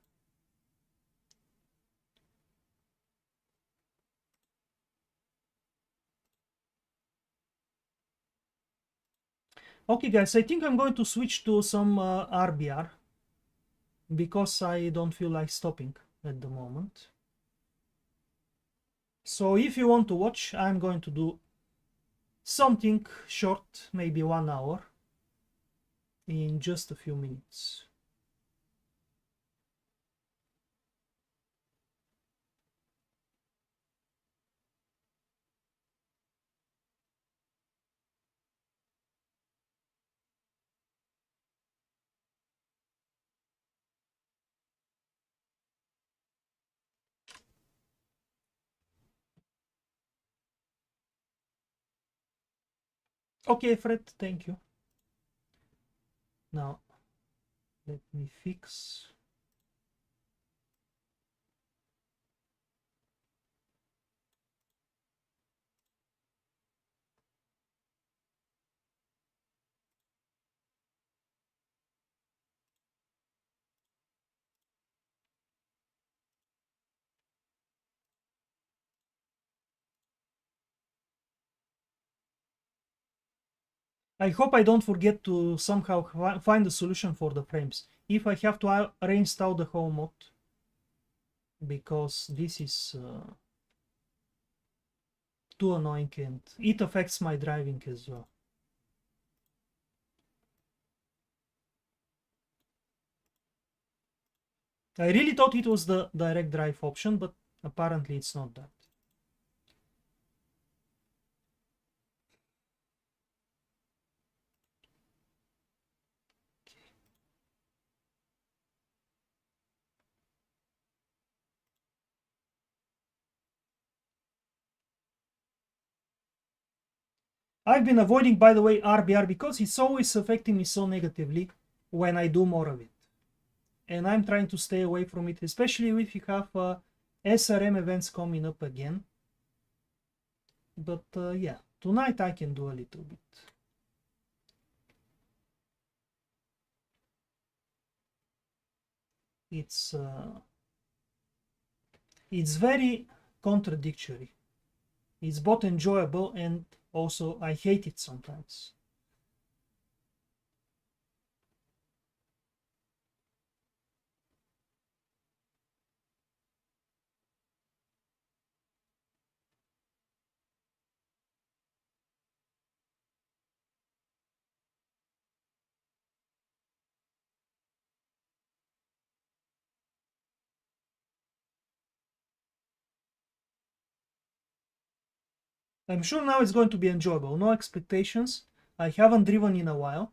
Okay guys, I think I'm going to switch to some RBR because I don't feel like stopping at the moment. So if you want to watch, I'm going to do something short, maybe 1 hour, in just a few minutes. Okay, Fred, thank you. Now, let me fix. I hope I don't forget to somehow find a solution for the frames. If I have to reinstall the whole mod, because this is too annoying and it affects my driving as well. I really thought it was the direct drive option, but apparently it's not that. I've been avoiding, by the way, RBR because it's always affecting me so negatively when I do more of it. And I'm trying to stay away from it, especially if you have SRM events coming up again. But yeah, tonight I can do a little bit. It's very contradictory. It's both enjoyable and also I hate it sometimes. I'm sure now it's going to be enjoyable. No expectations. I haven't driven in a while.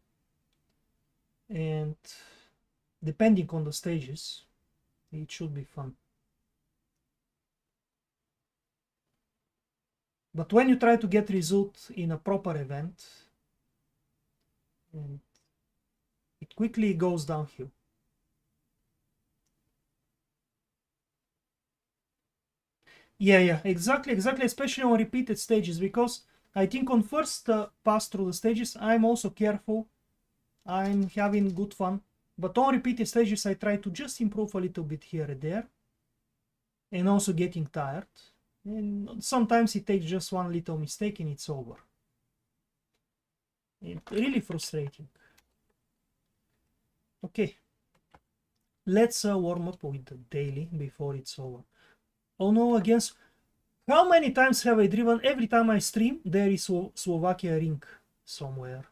And depending on the stages, it should be fun. But when you try to get result in a proper event, it quickly goes downhill. Yeah, exactly, especially on repeated stages, because I think on first pass through the stages, I'm also careful, I'm having good fun, but on repeated stages, I try to just improve a little bit here and there, and also getting tired, and sometimes it takes just one little mistake and it's over. It's really frustrating. Okay, let's warm up with the daily before it's over. Oh no, against... How many times have I driven? Every time I stream, there is Slovakia ring somewhere.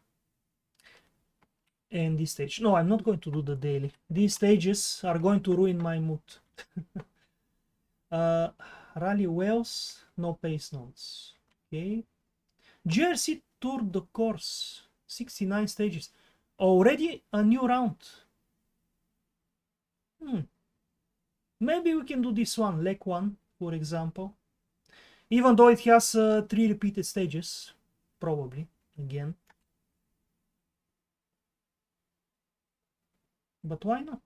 And this stage. No, I'm not going to do the daily. These stages are going to ruin my mood. Rally Wales, no pace notes. Okay. GRC Tour de Course, 69 stages. Already a new round. Maybe we can do this one, leg 1, for example. Even though it has 3 repeated stages, probably, again. But why not?